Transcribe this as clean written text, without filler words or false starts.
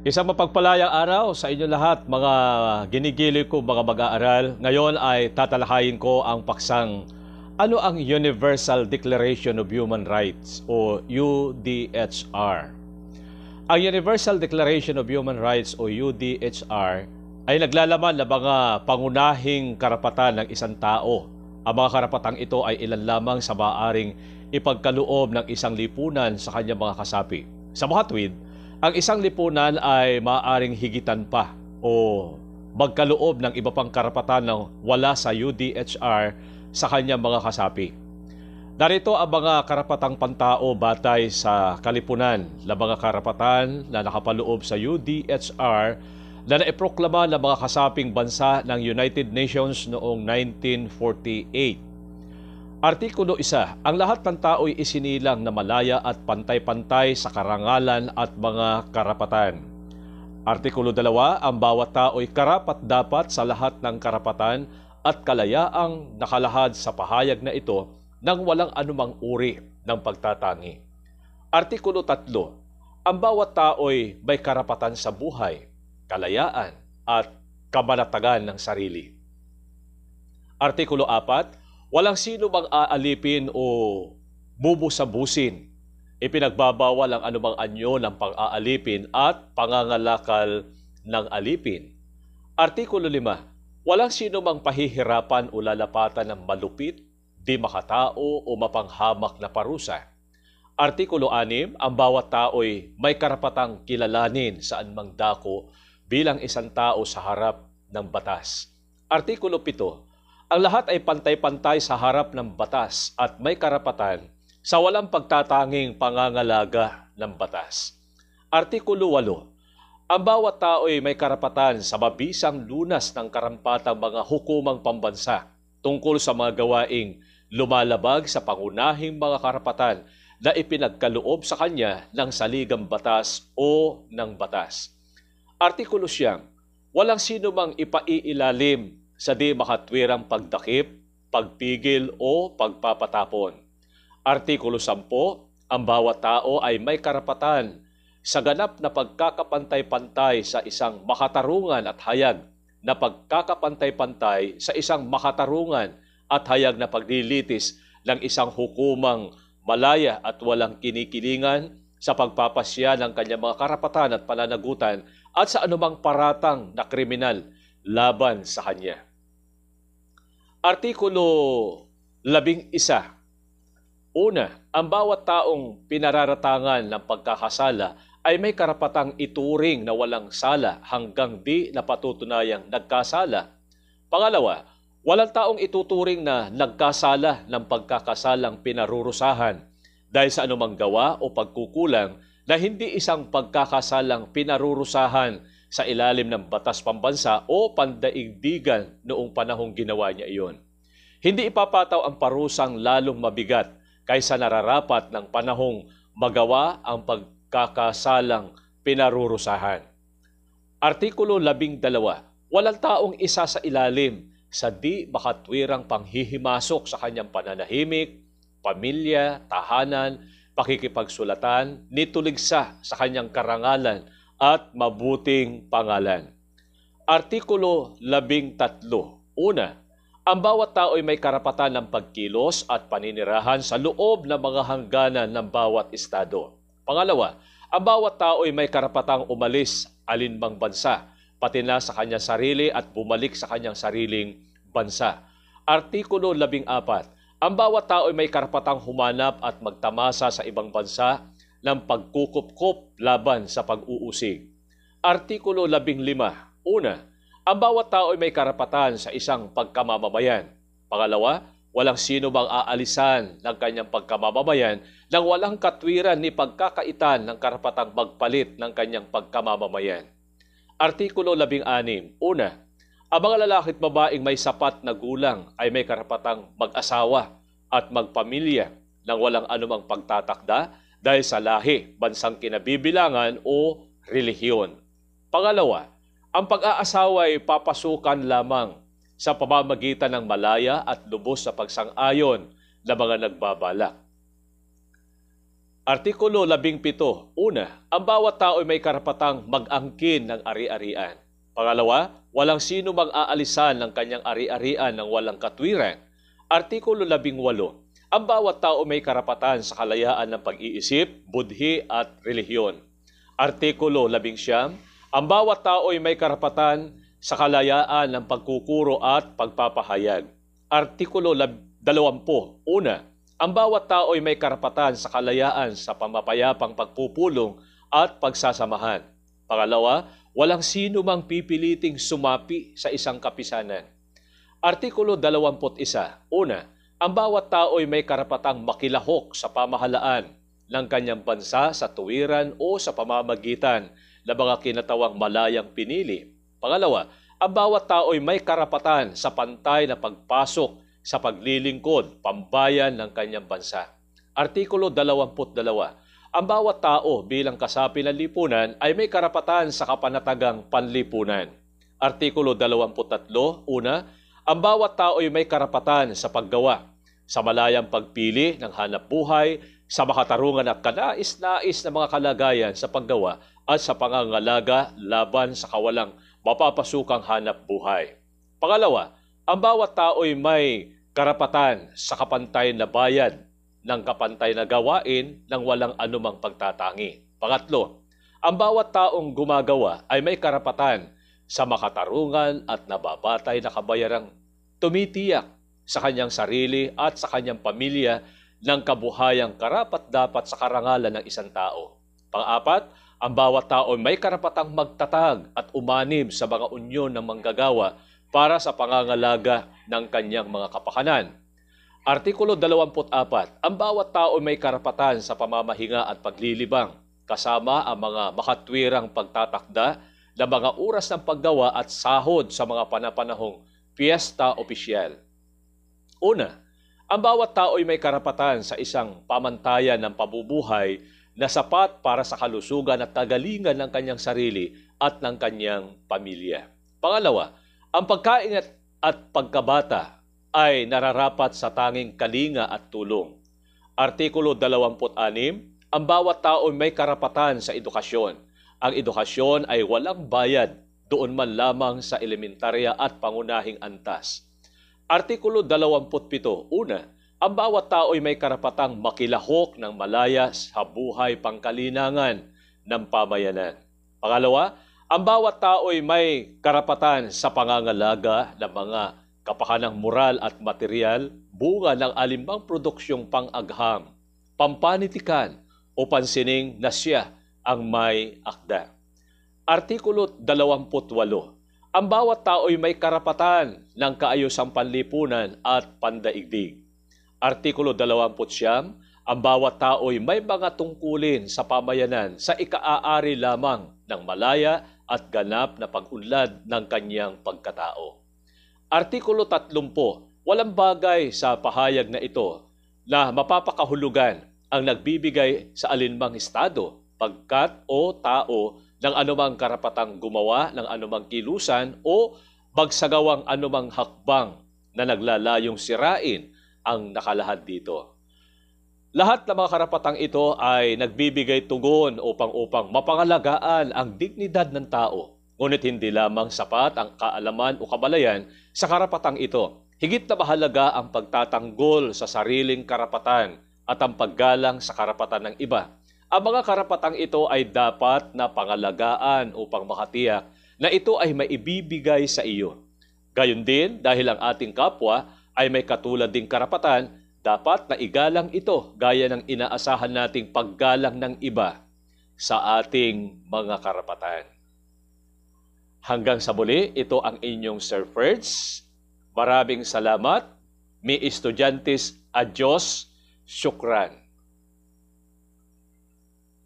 Isang mapagpalayang araw sa inyo lahat, mga ginigiliw ko mga mag-aaral. Ngayon ay tatalakayin ko ang paksang ano ang Universal Declaration of Human Rights o UDHR. Ang Universal Declaration of Human Rights o UDHR ay naglalaman ng mga pangunahing karapatan ng isang tao. Ang mga karapatang ito ay ilan lamang sa maaaring ipagkaloob ng isang lipunan sa kanyang mga kasapi. Sa mga tuwid, ang isang lipunan ay maaaring higitan pa o magkaloob ng iba pang karapatan na wala sa UDHR sa kanyang mga kasapi. Narito ang mga karapatang pantao batay sa kalipunan na mga karapatan na nakapaloob sa UDHR na naiproklama ng mga kasaping bansa ng United Nations noong 1948. Artikulo 1. Ang lahat ng tao'y isinilang na malaya at pantay-pantay sa karangalan at mga karapatan. Artikulo 2. Ang bawat tao'y karapat-dapat sa lahat ng karapatan at kalayaang nakalahad sa pahayag na ito nang walang anumang uri ng pagtatangi. Artikulo 3. Ang bawat tao'y may karapatan sa buhay, kalayaan at kabanatagan ng sarili. Artikulo 4. Walang sino mang aalipin o bubusabusin. Ipinagbabawal ang anumang anyo ng pang-aalipin at pangangalakal ng alipin. Artikulo 5. Walang sino mang pahihirapan o lalapatan ng malupit, di makatao o mapanghamak na parusa. Artikulo 6. Ang bawat tao'y may karapatang kilalanin sa anumang dako bilang isang tao sa harap ng batas. Artikulo 7. Ang lahat ay pantay-pantay sa harap ng batas at may karapatan sa walang pagtatanging pangangalaga ng batas. Artikulo 8. Ang bawat tao ay may karapatan sa mabisang lunas ng karampatang mga hukumang pambansa tungkol sa mga gawaing lumalabag sa pangunahing mga karapatan na ipinagkaloob sa kanya ng saligang batas o ng batas. Artikulo 9. Walang sino mang ipaiilalim sa di makatwirang pagdakip, pagpigil o pagpapatapon. Artikulo 10. Ang bawat tao ay may karapatan sa ganap na pagkakapantay-pantay sa isang makatarungan at hayag na pagkakapantay-pantay sa isang makatarungan at hayag na paglilitis ng isang hukumang malaya at walang kinikilingan sa pagpapasya ng kanyang mga karapatan at pananagutan at sa anumang paratang na kriminal laban sa kanya. Artikulo 11. Una, ang bawat taong pinararatangan ng pagkakasala ay may karapatang ituring na walang sala hanggang di napatutunayang nagkasala. Pangalawa, walang taong ituturing na nagkasala ng pagkakasalang pinarurusahan dahil sa anumang gawa o pagkukulang na hindi isang pagkakasalang pinarurusahan sa ilalim ng batas pambansa o pandaigdigan noong panahong ginawa niya iyon. Hindi ipapataw ang parusang lalong mabigat kaysa nararapat ng panahong magawa ang pagkakasalang pinarurusahan. Artikulo 12. Walang taong isa sa ilalim sa di makatwirang panghihimasok sa kanyang pananahimik, pamilya, tahanan, pakikipagsulatan, nituligsa sa kanyang karangalan at mabuting pangalan. Artikulo 13. Una, ang bawat tao ay may karapatan ng pagkilos at paninirahan sa loob ng mga hangganan ng bawat estado. Pangalawa, ang bawat tao ay may karapatang umalis alinmang bansa, pati na sa kanyang sarili at bumalik sa kanyang sariling bansa. Artikulo 14. Ang bawat tao ay may karapatang humanap at magtamasa sa ibang bansa ng pagkukup-kup laban sa pag-uusig. Artikulo 15. Una, ang bawat tao ay may karapatan sa isang pagkamamamayan. Pangalawa, walang sino bang aalisan ng kanyang pagkamamamayan nang walang katwiran ni pagkakaitan ng karapatang magpalit ng kanyang pagkamamamayan. Artikulo 16. Una, ang mga lalaki at babaeng may sapat na gulang ay may karapatang mag-asawa at magpamilya nang walang anumang pagtatakda dahil sa lahi, bansang kinabibilangan o relihiyon. Pangalawa, ang pag-aasawa ay papasukan lamang sa pamamagitan ng malaya at lubos na pagsang-ayon ng mga nagbabalak. Artikulo 17. Una, ang bawat tao ay may karapatang mag-angkin ng ari-arian. Pangalawa, walang sino mag-aalisan ng kanyang ari-arian ng walang katwiran. Artikulo 18. Ang bawat tao may karapatan sa kalayaan ng pag-iisip, budhi at relihiyon. Artikulo 19. Ang bawat tao ay may karapatan sa kalayaan ng pagkukuro at pagpapahayag. Artikulo 20. Una, ang bawat tao ay may karapatan sa kalayaan sa pamapayapang pagpupulong at pagsasamahan. Pangalawa, walang sino mang pipiliting sumapi sa isang kapisanan. Artikulo 21. Una, ang bawat tao ay may karapatang makilahok sa pamahalaan ng kanyang bansa sa tuwiran o sa pamamagitan ng mga kinatawang malayang pinili. Pangalawa, ang bawat tao ay may karapatan sa pantay na pagpasok sa paglilingkod, pambayan ng kanyang bansa. Artikulo 22. Ang bawat tao bilang kasapi ng lipunan ay may karapatan sa kapanatagang panlipunan. Artikulo 23. Una, ang bawat tao ay may karapatan sa paggawa, sa malayang pagpili ng hanap buhay, sa makatarungan at kanais-nais na mga kalagayan sa paggawa at sa pangangalaga laban sa kawalang mapapasukang hanap buhay. Pangalawa, ang bawat tao ay may karapatan sa kapantay na bayad ng kapantay na gawain ng walang anumang pagtatangi. Pangatlo, ang bawat taong gumagawa ay may karapatan sa makatarungan at nababatay na kabayarang tumitiyak sa kanyang sarili at sa kanyang pamilya ng kabuhayang karapat-dapat sa karangalan ng isang tao. Pang-apat, ang bawat tao ay may karapatang magtatag at umanib sa mga unyon ng manggagawa para sa pangangalaga ng kanyang mga kapakanan. Artikulo 24. Ang bawat tao ay may karapatan sa pamamahinga at paglilibang, kasama ang mga makatwirang pagtatakda ng mga oras ng paggawa at sahod sa mga panapanahong piyesta opisyal. Una, ang bawat tao ay may karapatan sa isang pamantayan ng pabubuhay na sapat para sa kalusugan at kagalingan ng kanyang sarili at ng kanyang pamilya. Pangalawa, ang pagkain at pagkabata ay nararapat sa tanging kalinga at tulong. Artikulo 26. Ang bawat tao ay may karapatan sa edukasyon. Ang edukasyon ay walang bayad, doon man lamang sa elementarya at pangunahing antas. Artikulo 27. Una, ang bawat tao ay may karapatang makilahok ng malaya sa buhay pangkalinangan ng pamayanan. Pangalawa, ang bawat tao ay may karapatan sa pangangalaga ng mga kapakanang moral at material, bunga ng alimbang produksyong pang-agham, pampanitikan o pansining na siya ang may akda. Artikulo 28. Ang bawat tao ay may karapatan ng kaayusang panlipunan at pandaigdig. Artikulo 29. Ang bawat tao ay may mga tungkulin sa pamayanan sa ikaaari lamang ng malaya at ganap na pag-unlad ng kanyang pagkatao. Artikulo 30. Walang bagay sa pahayag na ito na mapapakahulugan ang nagbibigay sa alinmang estado, pagkat o tao ng anumang karapatang gumawa ng anumang kilusan o bagsagawang anumang hakbang na naglalayong sirain ang nakalahad dito. Lahat ng mga karapatang ito ay nagbibigay tugon upang mapangalagaan ang dignidad ng tao. Ngunit hindi lamang sapat ang kaalaman o kabalayan sa karapatang ito. Higit na mahalaga ang pagtatanggol sa sariling karapatan at ang paggalang sa karapatan ng iba. Ang mga karapatang ito ay dapat na pangalagaan upang makatiyak na ito ay maibibigay sa iyo. Gayon din, dahil ang ating kapwa ay may katulad ding karapatan, dapat na igalang ito gaya ng inaasahan nating paggalang ng iba sa ating mga karapatan. Hanggang sa muli, ito ang inyong Sir Ferds. Maraming salamat. Mi estudiantes, adios, syukran.